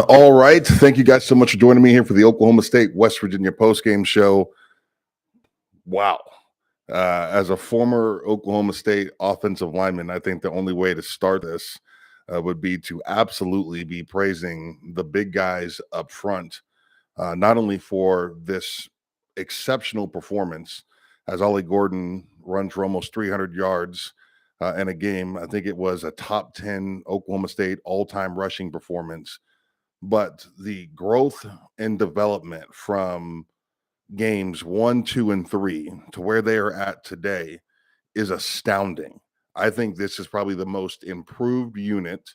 All right. Thank you guys so much for joining me here for the Oklahoma State West Virginia postgame show. Wow. As a former Oklahoma State offensive lineman, I think the only way to start this would be to absolutely be praising the big guys up front, not only for this exceptional performance as Ollie Gordon runs for almost 300 yards in a game. I think it was a top 10 Oklahoma State all-time rushing performance, but the growth and development from games 1, 2, and 3 to where they are at today is astounding. I think this is probably the most improved unit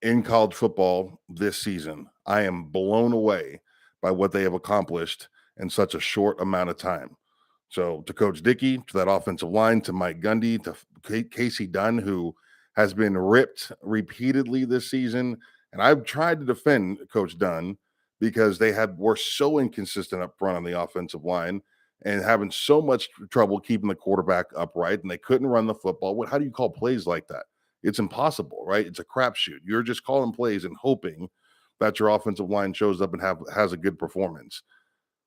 in college football this season. I am blown away by what they have accomplished in such a short amount of time. So to Coach Dickey, to that offensive line, to Mike Gundy, to Casey Dunn, who has been ripped repeatedly this season. And I've tried to defend Coach Dunn because were so inconsistent up front on the offensive line and having so much trouble keeping the quarterback upright, and they couldn't run the football. How do you call plays like that? It's impossible, right? It's a crapshoot. You're just calling plays and hoping that your offensive line shows up and has a good performance.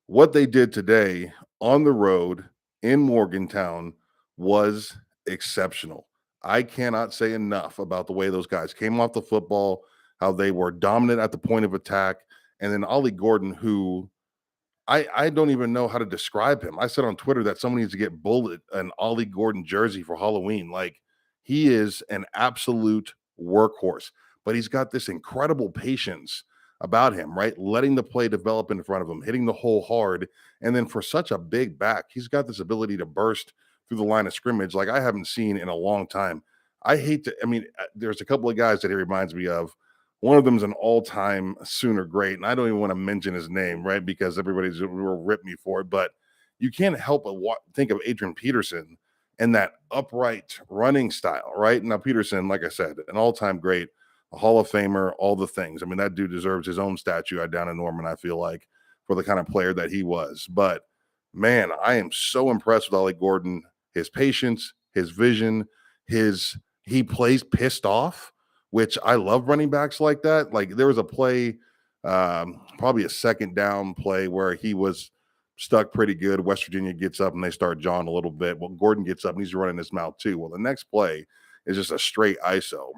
What they did today on the road in Morgantown was exceptional. I cannot say enough about the way those guys came off the football, how they were dominant at the point of attack, and then Ollie Gordon, who I don't even know how to describe him. I said on Twitter that someone needs to get Bullet an Ollie Gordon jersey for Halloween. Like, he is an absolute workhorse, but he's got this incredible patience about him, right? Letting the play develop in front of him, hitting the hole hard. And then for such a big back, he's got this ability to burst through the line of scrimmage like I haven't seen in a long time. There's a couple of guys that he reminds me of. One of them is an all-time Sooner great, and I don't even want to mention his name, right? Because everybody's will rip me for it. But you can't help but think of Adrian Peterson and that upright running style, right? Now, Peterson, like I said, an all-time great, a Hall of Famer, all the things. I mean, that dude deserves his own statue down in Norman, I feel like, for the kind of player that he was. But, man, I am so impressed with Ollie Gordon, his patience, his vision, he plays pissed off, which I love running backs like that. Like, there was a play, probably a second down play where he was stuck pretty good. West Virginia gets up and they start jawing a little bit. Well, Gordon gets up and he's running his mouth too. Well, the next play is just a straight ISO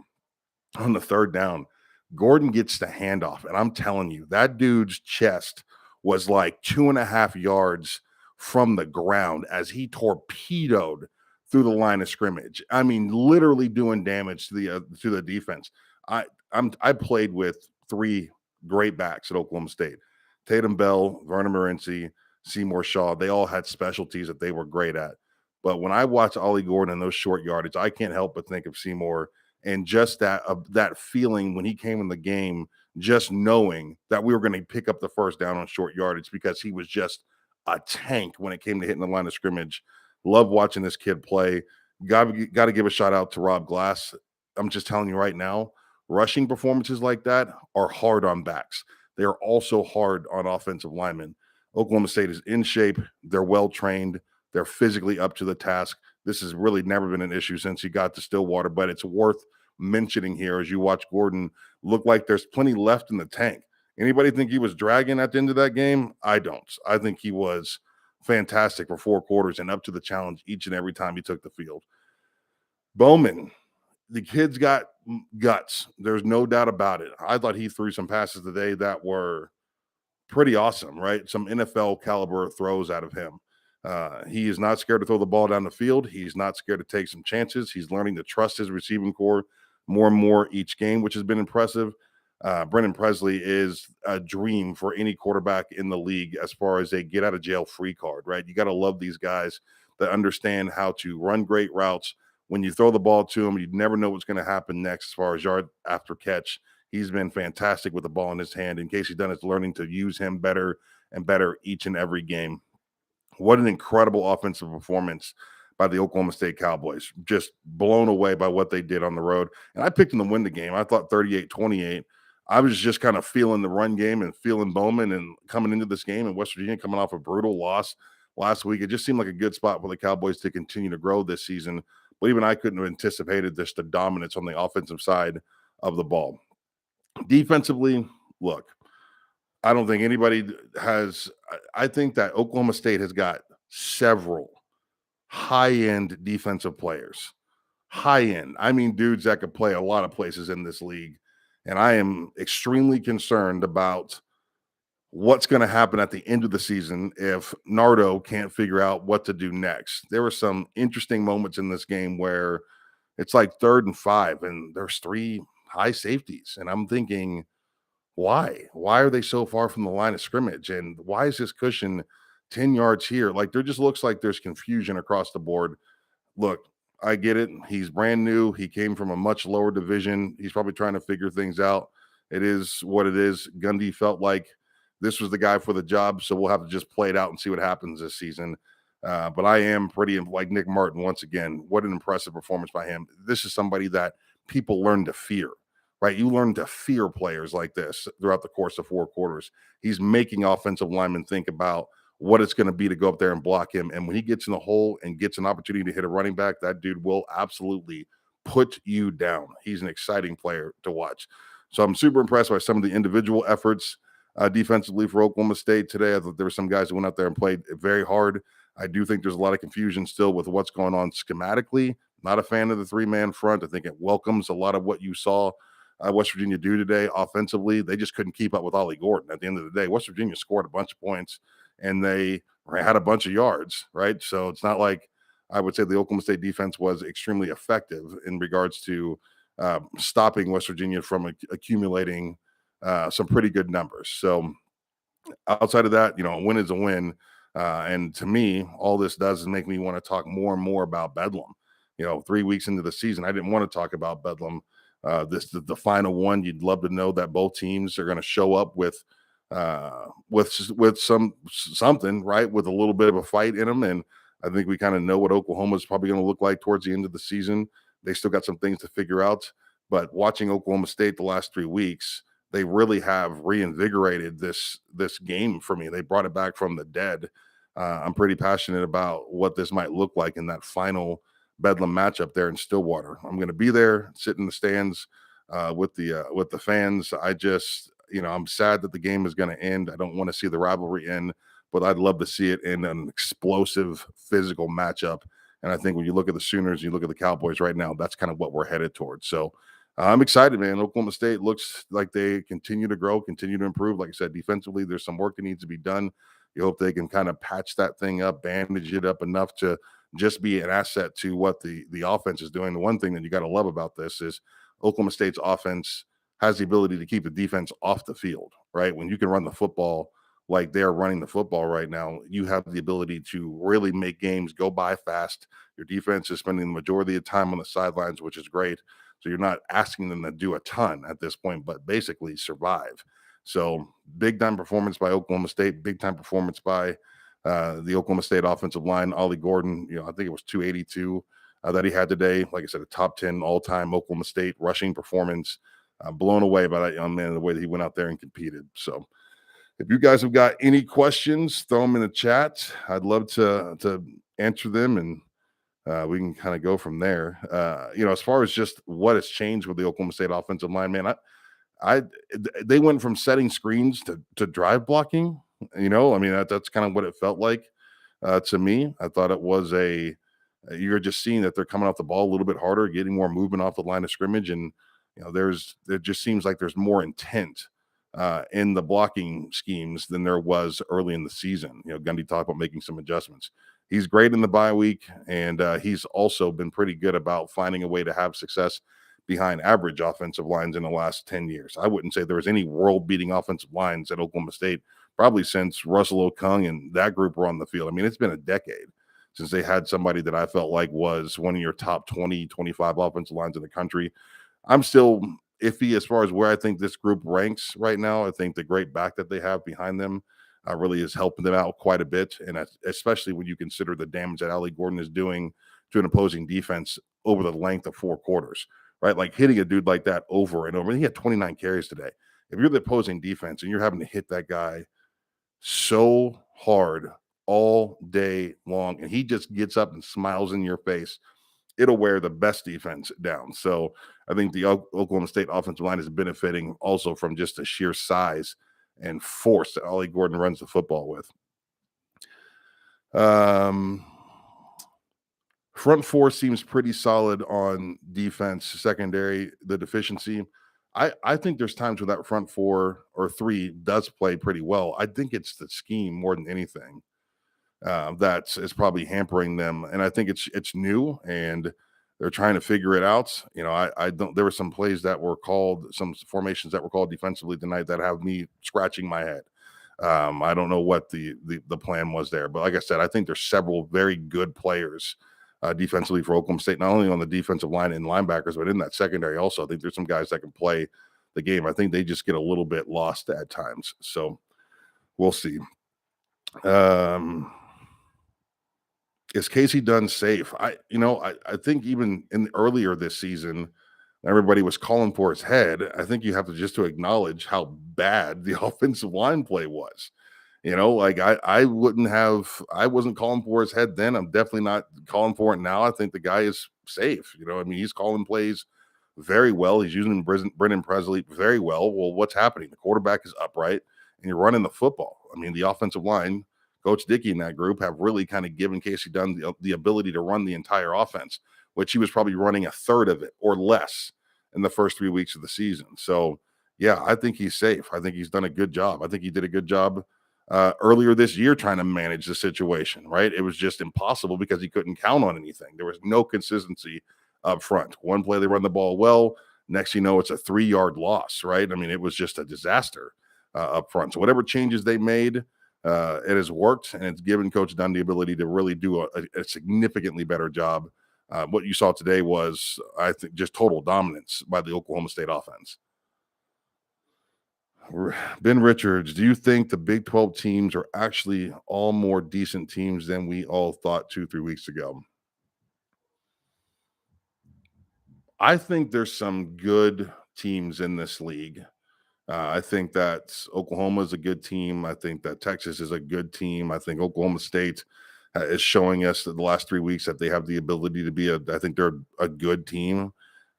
on the third down. Gordon gets the handoff, and I'm telling you, that dude's chest was like 2.5 yards from the ground as he torpedoed through the line of scrimmage. I mean, literally doing damage to the defense. I played with 3 great backs at Oklahoma State: Tatum Bell, Vernon Morency, Seymour Shaw. They all had specialties that they were great at. But when I watch Ollie Gordon in those short yardage, I can't help but think of Seymour and just that feeling when he came in the game, just knowing that we were going to pick up the first down on short yardage because he was just a tank when it came to hitting the line of scrimmage. Love watching this kid play. Got to give a shout out to Rob Glass. I'm just telling you right now, rushing performances like that are hard on backs. They are also hard on offensive linemen. Oklahoma State is in shape. They're well trained. They're physically up to the task. This has really never been an issue since he got to Stillwater, but it's worth mentioning here as you watch Gordon look like there's plenty left in the tank. Anybody think he was dragging at the end of that game? I don't. I think he was fantastic for 4 quarters and up to the challenge each and every time he took the field. Bowman, the kid's got guts. There's no doubt about it. I thought he threw some passes today that were pretty awesome, right? Some NFL caliber throws out of him. He is not scared to throw the ball down the field. He's not scared to take some chances. He's learning to trust his receiving core more and more each game, which has been impressive. Brendan Presley is a dream for any quarterback in the league as far as a get out of jail free card, right? You got to love these guys that understand how to run great routes. When you throw the ball to him, you never know what's going to happen next as far as yard after catch. He's been fantastic with the ball in his hand, and Casey Dunn is learning to use him better and better each and every game. What an incredible offensive performance by the Oklahoma State Cowboys. Just blown away by what they did on the road. And I picked them to win the game. I thought 38-28. I was just kind of feeling the run game and feeling Bowman and coming into this game in West Virginia, coming off a brutal loss last week. It just seemed like a good spot for the Cowboys to continue to grow this season. But even I couldn't have anticipated the dominance on the offensive side of the ball. Defensively, look, I don't think anybody has. I think that Oklahoma State has got several high end defensive players. High end. I mean, dudes that could play a lot of places in this league. And I am extremely concerned about what's going to happen at the end of the season if Nardo can't figure out what to do next. There were some interesting moments in this game where it's like 3rd and 5, and there's 3 high safeties. And I'm thinking, why? Why are they so far from the line of scrimmage? And why is this cushion 10 yards here? Like, there just looks like there's confusion across the board. Look, I get it. He's brand new. He came from a much lower division. He's probably trying to figure things out. It is what it is. Gundy felt like this was the guy for the job, so we'll have to just play it out and see what happens this season. But I am pretty like Nick Martin once again. What an impressive performance by him. This is somebody that people learn to fear, right? You learn to fear players like this throughout the course of 4 quarters. He's making offensive linemen think about what it's going to be to go up there and block him. And when he gets in the hole and gets an opportunity to hit a running back, that dude will absolutely put you down. He's an exciting player to watch. So I'm super impressed by some of the individual efforts defensively for Oklahoma State today. I thought there were some guys who went out there and played very hard. I do think there's a lot of confusion still with what's going on schematically. Not a fan of the 3-man front. I think it welcomes a lot of what you saw West Virginia do today offensively. They just couldn't keep up with Ollie Gordon. At the end of the day, West Virginia scored a bunch of points and they had a bunch of yards, right? So it's not like I would say the Oklahoma State defense was extremely effective in regards to stopping West Virginia from accumulating some pretty good numbers. So outside of that, a win is a win. And to me, all this does is make me want to talk more and more about Bedlam. 3 weeks into the season, I didn't want to talk about Bedlam. This is the final one. You'd love to know that both teams are going to show up with something, right, with a little bit of a fight in them. And I think we kind of know what Oklahoma is probably going to look like towards the end of the season. They still got some things to figure out. But watching Oklahoma State the last 3 weeks, they really have reinvigorated this game for me. They brought it back from the dead. I'm pretty passionate about what this might look like in that final Bedlam matchup there in Stillwater. I'm going to be there, sit in the stands with the fans. I'm sad that the game is going to end. I don't want to see the rivalry end, but I'd love to see it in an explosive physical matchup. And I think when you look at the Sooners, you look at the Cowboys right now, that's kind of what we're headed towards. So I'm excited, man. Oklahoma State looks like they continue to grow, continue to improve. Like I said, defensively, there's some work that needs to be done. You hope they can kind of patch that thing up, bandage it up enough to just be an asset to what the offense is doing. The one thing that you got to love about this is Oklahoma State's offense has the ability to keep the defense off the field, right? When you can run the football like they're running the football right now, you have the ability to really make games go by fast. Your defense is spending the majority of the time on the sidelines, which is great. So you're not asking them to do a ton at this point, but basically survive. So big time performance by Oklahoma State, big time performance by the Oklahoma State offensive line. Ollie Gordon, I think it was 282 that he had today. Like I said, a top 10 all-time Oklahoma State rushing performance. Blown away by that young man, the way that he went out there and competed. So if you guys have got any questions, throw them in the chat. I'd love to answer them, and we can kind of go from there. As far as just what has changed with the Oklahoma State offensive line, man, they went from setting screens to drive blocking. That's kind of what it felt like to me. I thought it was you're just seeing that they're coming off the ball a little bit harder, getting more movement off the line of scrimmage, and it just seems like there's more intent in the blocking schemes than there was early in the season. Gundy talked about making some adjustments. He's great in the bye week, and he's also been pretty good about finding a way to have success behind average offensive lines in the last 10 years. I wouldn't say there was any world-beating offensive lines at Oklahoma State probably since Russell Okung and that group were on the field. I mean, it's been a decade since they had somebody that I felt like was one of your top 20, 25 offensive lines in the country. I'm still iffy as far as where I think this group ranks right now. I think the great back that they have behind them really is helping them out quite a bit, and especially when you consider the damage that Ollie Gordon is doing to an opposing defense over the length of 4 quarters, right? Like hitting a dude like that over and over. And he had 29 carries today. If you're the opposing defense and you're having to hit that guy so hard all day long, and he just gets up and smiles in your face it'll wear the best defense down. So I think the Oklahoma State offensive line is benefiting also from just the sheer size and force that Ollie Gordon runs the football with. Um, Front four seems pretty solid on defense. Secondary, the deficiency. I think there's times where that front four or three does play pretty well. I think it's the scheme more than anything that is probably hampering them. And I think it's new and they're trying to figure it out. You know, I don't. There were some plays that were called, some formations that were called defensively tonight that have me scratching my head. I don't know what the plan was there, but like I said, I think there's several very good players defensively for Oklahoma State, not only on the defensive line and linebackers, but in that secondary also. I think there's some guys that can play the game. I think they just get a little bit lost at times. So we'll see. Um, is Casey Dunn safe? I think even in earlier this season, everybody was calling for his head. I think you have to just to acknowledge how bad the offensive line play was. You know, like I wasn't calling for his head then. I'm definitely not calling for it now. I think the guy is safe. You know, I mean, he's calling plays very well. He's using Brendan Presley very well. Well, what's happening? The quarterback is upright and you're running the football. I mean, the offensive line, Coach Dickey and that group have really kind of given Casey Dunn the ability to run the entire offense, which he was probably running a third of it or less in the first 3 weeks of the season. So, yeah, I think he's safe. I think he's done a good job. I think he did a good job earlier this year trying to manage the situation, right? It was just impossible because he couldn't count on anything. There was no consistency up front. One play they run the ball well. Next, you know, it's a 3-yard loss, right? I mean, it was just a disaster up front. So whatever changes they made, it has worked, and it's given Coach Dunn the ability to really do a significantly better job. What you saw today was, I think, just total dominance by the Oklahoma State offense. Ben Richards, do you think the Big 12 teams are actually all more decent teams than we all thought 2-3 weeks ago? I think there's some good teams in this league. I think that Oklahoma is a good team. I think that Texas is a good team. I think Oklahoma State is showing us that the last 3 weeks that they have the ability to be I think they're a good team.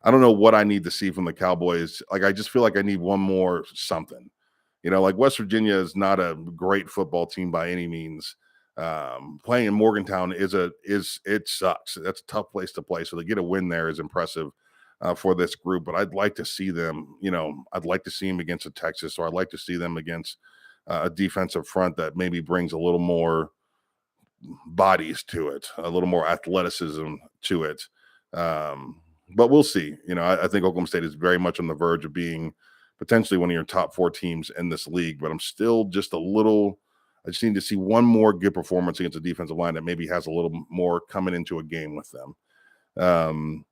I don't know what I need to see from the Cowboys. Like, I just feel like I need one more something. You know, like West Virginia is not a great football team by any means. Playing in Morgantown it sucks. That's a tough place to play. So to get a win there is impressive for this group. But I'd like to see them. You know, I'd like to see them against a Texas, or I'd like to see them against a defensive front that maybe brings a little more bodies to it, a little more athleticism to it. But we'll see. You know, I think Oklahoma State is very much on the verge of being potentially one of your top 4 teams in this league. But I'm still just a little. I just need to see one more good performance against a defensive line that maybe has a little more coming into a game with them.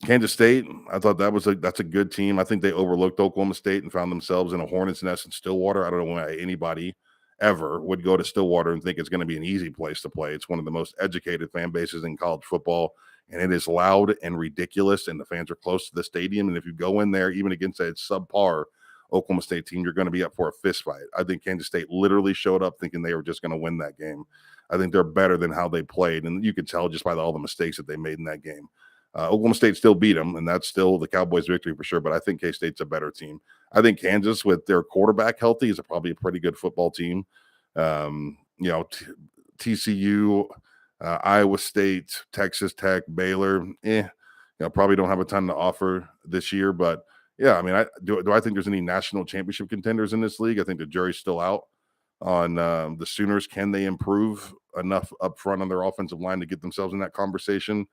Kansas State, I thought that's a good team. I think they overlooked Oklahoma State and found themselves in a hornet's nest in Stillwater. I don't know why anybody ever would go to Stillwater and think it's going to be an easy place to play. It's one of the most educated fan bases in college football, and it is loud and ridiculous, and the fans are close to the stadium. And if you go in there, even against a subpar Oklahoma State team, you're going to be up for a fist fight. I think Kansas State literally showed up thinking they were just going to win that game. I think they're better than how they played, and you could tell just by all the mistakes that they made in that game. Oklahoma State still beat them, and that's still the Cowboys' victory for sure. But I think K-State's a better team. I think Kansas, with their quarterback healthy, is probably a pretty good football team. TCU, Iowa State, Texas Tech, Baylor, probably don't have a ton to offer this year. But yeah, I mean, do I think there's any national championship contenders in this league? I think the jury's still out on the Sooners. Can they improve enough up front on their offensive line to get themselves in that conversation?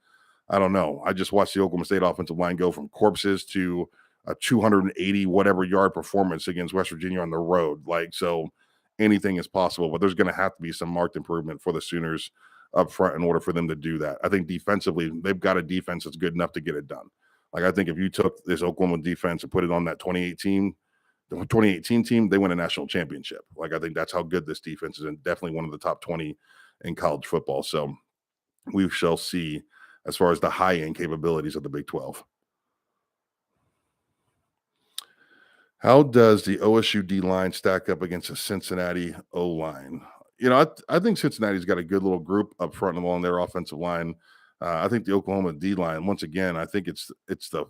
I don't know. I just watched the Oklahoma State offensive line go from corpses to a 280 whatever yard performance against West Virginia on the road. Like, so anything is possible, but there's going to have to be some marked improvement for the Sooners up front in order for them to do that. I think defensively, they've got a defense that's good enough to get it done. Like, I think if you took this Oklahoma defense and put it on that 2018 team, they win a national championship. Like, I think that's how good this defense is, and definitely one of the top 20 in college football. So we shall see as far as the high-end capabilities of the Big 12. How does the OSU D-line stack up against a Cincinnati O-line? You know, I think Cincinnati's got a good little group up front and along their offensive line. I think the Oklahoma D line, once again, I think it's the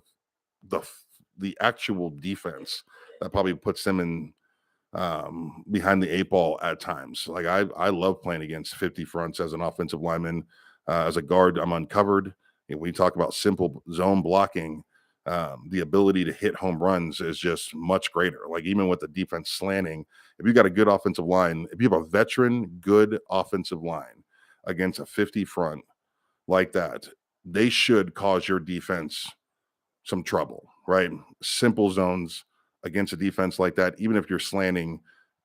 the actual defense that probably puts them in behind the eight ball at times. Like I love playing against 50 fronts as an offensive lineman. As a guard, I'm uncovered. And when you talk about simple zone blocking, the ability to hit home runs is just much greater. Like even with the defense slanting, if you got a good offensive line, if you have a veteran good offensive line against a 50 front like that, they should cause your defense some trouble, right? Simple zones against a defense like that, even if you're slanting,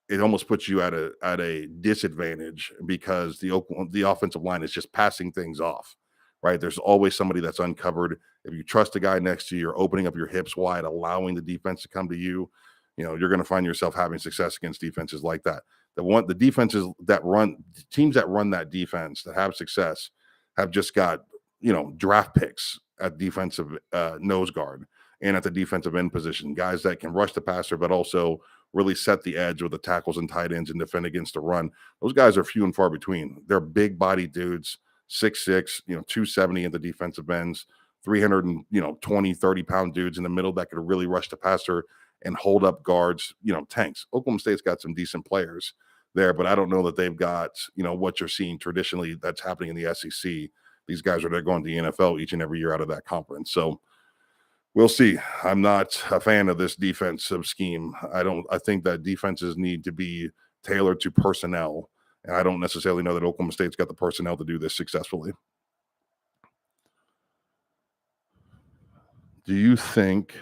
it almost puts you at a disadvantage because the offensive line is just passing things off, right? There's always somebody that's uncovered. If you trust a guy next to you, you're opening up your hips wide, allowing the defense to come to you. You know, you're going to find yourself having success against defenses like that. The defenses that run teams that run that defense that have success have just got draft picks at defensive nose guard and at the defensive end position, guys that can rush the passer, but also really set the edge with the tackles and tight ends and defend against the run. Those guys are few and far between. They're big body dudes, 6'6", 270 in the defensive ends, 300 and 30-pound dudes in the middle that could really rush the passer and hold up guards, tanks. Oklahoma State's got some decent players there, but I don't know that they've got, what you're seeing traditionally that's happening in the SEC. These guys are going to the NFL each and every year out of that conference. So we'll see. I'm not a fan of this defensive scheme. I think that defenses need to be tailored to personnel. And I don't necessarily know that Oklahoma State's got the personnel to do this successfully. Do you think?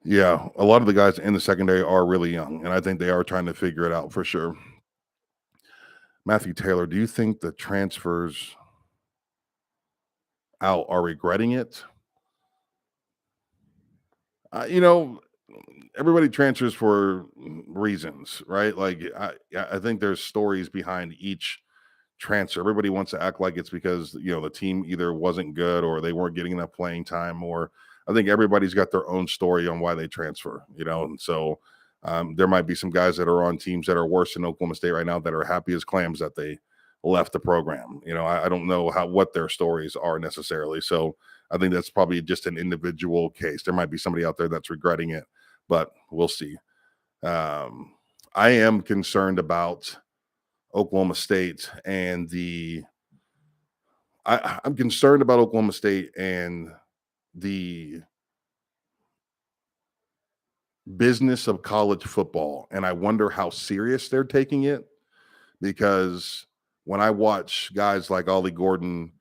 Yeah, a lot of the guys in the secondary are really young, and I think they are trying to figure it out for sure. Matthew Taylor, do you think the transfers out are regretting it? You know, everybody transfers for reasons, right? Like I think there's stories behind each transfer. Everybody wants to act like it's because the team either wasn't good or they weren't getting enough playing time, or I think everybody's got their own story on why they transfer. And so there might be some guys that are on teams that are worse than Oklahoma State right now that are happy as clams that they left the program. I don't know what their stories are necessarily. So I think that's probably just an individual case. There might be somebody out there that's regretting it, but we'll see. I am concerned about Oklahoma State and I'm concerned about Oklahoma State and the business of college football. And I wonder how serious they're taking it, because when I watch guys like Ollie Gordon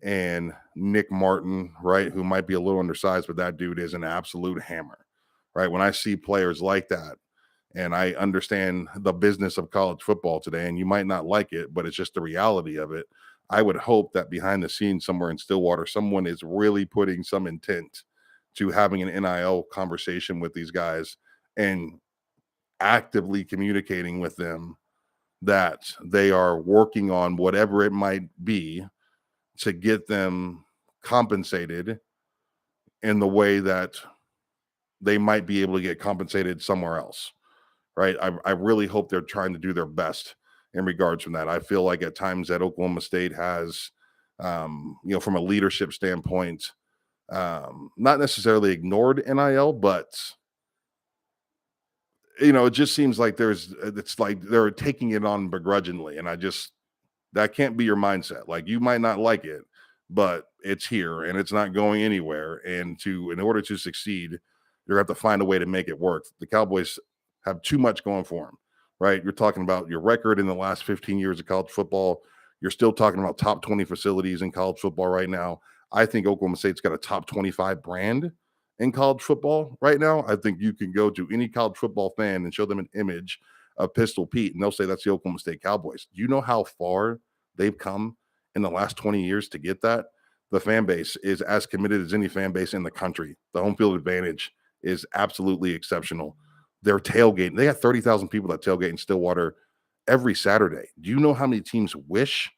and Nick Martin, right, who might be a little undersized, but that dude is an absolute hammer, right? When I see players like that, and I understand the business of college football today, and you might not like it, but it's just the reality of it. I would hope that behind the scenes somewhere in Stillwater, someone is really putting some intent to having an NIL conversation with these guys and actively communicating with them that they are working on whatever it might be to get them compensated in the way that they might be able to get compensated somewhere else, right? I really hope they're trying to do their best in regards from that. I feel like at times that Oklahoma State has, from a leadership standpoint, not necessarily ignored NIL, but it just seems like it's like they're taking it on begrudgingly, and that can't be your mindset. Like, you might not like it, but it's here and it's not going anywhere. And in order to succeed, you're going to have to find a way to make it work. The Cowboys have too much going for them, right? You're talking about your record in the last 15 years of college football. You're still talking about top 20 facilities in college football right now. I think Oklahoma State's got a top 25 brand in college football right now. I think you can go to any college football fan and show them an image of Pistol Pete, and they'll say that's the Oklahoma State Cowboys. Do you know how far they've come in the last 20 years to get that? The fan base is as committed as any fan base in the country. The home field advantage is absolutely exceptional. They're tailgating. They got 30,000 people that tailgate in Stillwater every Saturday. Do you know how many teams wish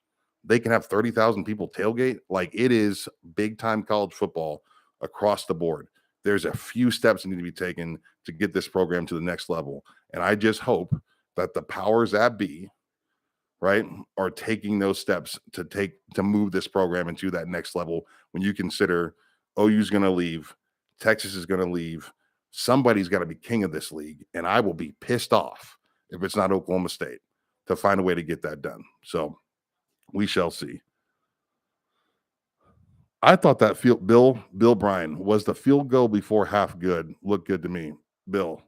they can have 30,000 people tailgate? Like, it is big time college football across the board. There's a few steps that need to be taken to get this program to the next level. And I just hope that the powers that be right, are taking those steps to move this program into that next level. When you consider OU's going to leave, Texas is going to leave, somebody's got to be king of this league, and I will be pissed off if it's not Oklahoma State to find a way to get that done. So we shall see. I thought that Bill Bryan was the field goal before half good. Looked good to me. Bill,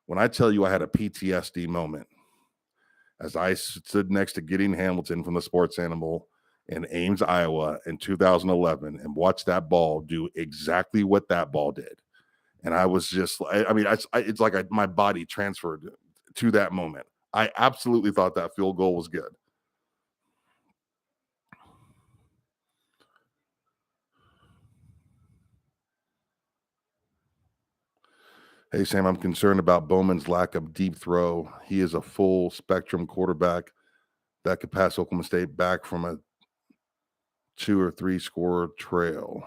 when I tell you I had a PTSD moment as I stood next to Gideon Hamilton from the Sports Animal in Ames, Iowa in 2011 and watched that ball do exactly what that ball did. And I was just, it's like my body transferred to that moment. I absolutely thought that field goal was good. Hey, Sam, I'm concerned about Bowman's lack of deep throw. He is a full spectrum quarterback that could pass Oklahoma State back from a 2 or 3 score trail.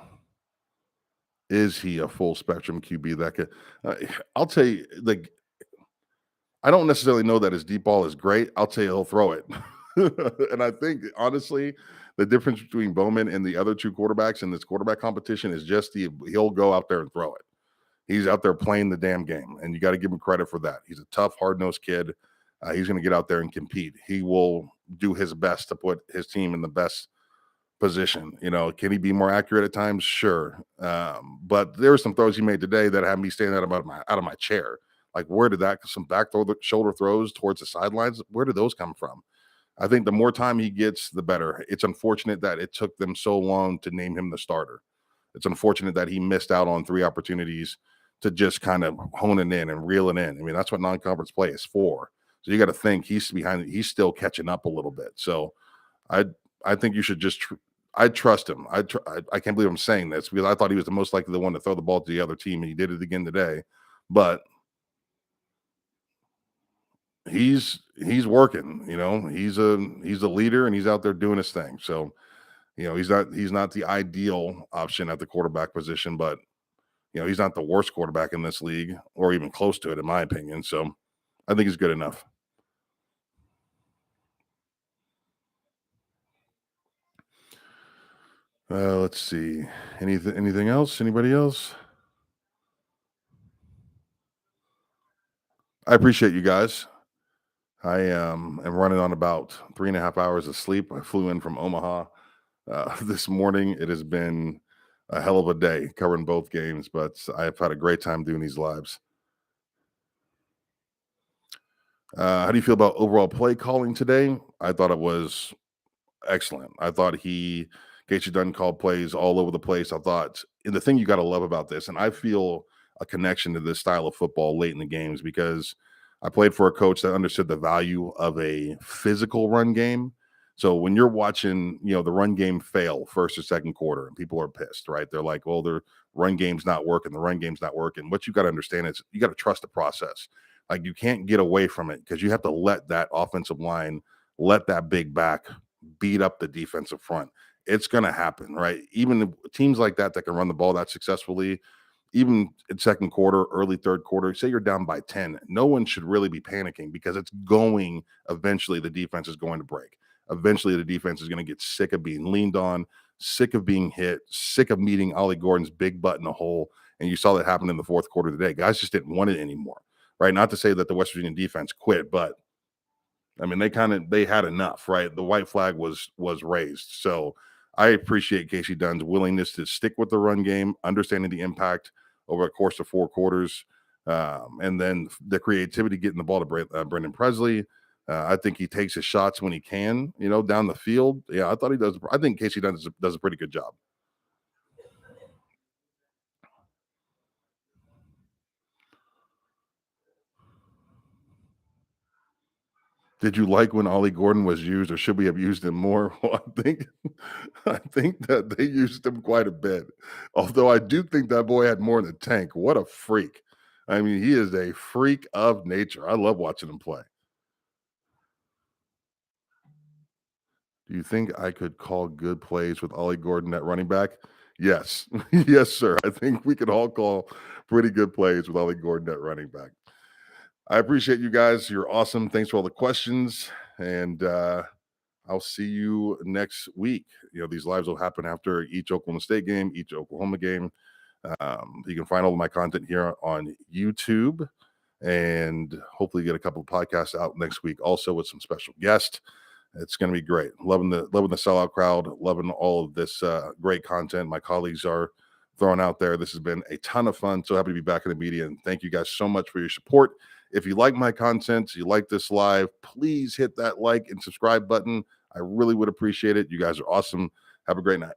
Is he a full spectrum QB that could? I'll tell you, like, I don't necessarily know that his deep ball is great. I'll tell you, he'll throw it. And I think, honestly, the difference between Bowman and the other two quarterbacks in this quarterback competition is just he'll go out there and throw it. He's out there playing the damn game, and you got to give him credit for that. He's a tough, hard-nosed kid. He's going to get out there and compete. He will do his best to put his team in the best position. Can he be more accurate at times? Sure. But there were some throws he made today that had me standing out of my chair. Like, where did some back shoulder throws towards the sidelines? Where did those come from? I think the more time he gets, the better. It's unfortunate that it took them so long to name him the starter. It's unfortunate that he missed out on 3 opportunities to just kind of hone it in and reel it in. I mean, that's what non-conference play is for. So you got to think he's still catching up a little bit. So I think you should just I trust him. I can't believe I'm saying this because I thought he was the most likely the one to throw the ball to the other team, and he did it again today. But he's working. He's a leader, and he's out there doing his thing. So he's not the ideal option at the quarterback position, but he's not the worst quarterback in this league or even close to it, in my opinion. So I think he's good enough. Let's see. Anything else? Anybody else? I appreciate you guys. I am running on about 3.5 hours of sleep. I flew in from Omaha this morning. It has been a hell of a day covering both games, but I've had a great time doing these lives. How do you feel about overall play calling today? I thought it was excellent. I thought Casey Dunn called plays all over the place. I thought, and the thing you got to love about this, and I feel a connection to this style of football late in the games because I played for a coach that understood the value of a physical run game. So when you're watching, the run game fail first or second quarter, and people are pissed, right? They're like, well, their run game's not working. The run game's not working. What you got to understand is you got to trust the process. Like, you can't get away from it because you have to let that offensive line, let that big back beat up the defensive front. It's going to happen, right? Even teams like that can run the ball that successfully, even in second quarter, early third quarter, say you're down by 10, no one should really be panicking because eventually the defense is going to break. Eventually the defense is going to get sick of being leaned on, sick of being hit, sick of meeting Ollie Gordon's big butt in a hole. And you saw that happen in the fourth quarter today. Guys just didn't want it anymore, right? Not to say that the West Virginia defense quit, but I mean, they had enough, right? The white flag was raised. So I appreciate Casey Dunn's willingness to stick with the run game, understanding the impact over the course of 4 quarters, and then the creativity getting the ball to Brendan Presley. I think he takes his shots when he can, down the field. Yeah, I thought he does. I think Casey Dunn does a pretty good job. Did you like when Ollie Gordon was used, or should we have used him more? Well, I think that they used him quite a bit. Although I do think that boy had more in the tank. What a freak. I mean, he is a freak of nature. I love watching him play. Do you think I could call good plays with Ollie Gordon at running back? Yes. Yes, sir. I think we could all call pretty good plays with Ollie Gordon at running back. I appreciate you guys. You're awesome. Thanks for all the questions. And I'll see you next week. These lives will happen after each Oklahoma State game, each Oklahoma game. You can find all of my content here on YouTube, and hopefully get a couple of podcasts out next week also with some special guests. It's going to be great. Loving the sellout crowd, loving all of this great content my colleagues are throwing out there. This has been a ton of fun. So happy to be back in the media, and thank you guys so much for your support. If you like my content, you like this live, please hit that like and subscribe button. I really would appreciate it. You guys are awesome. Have a great night.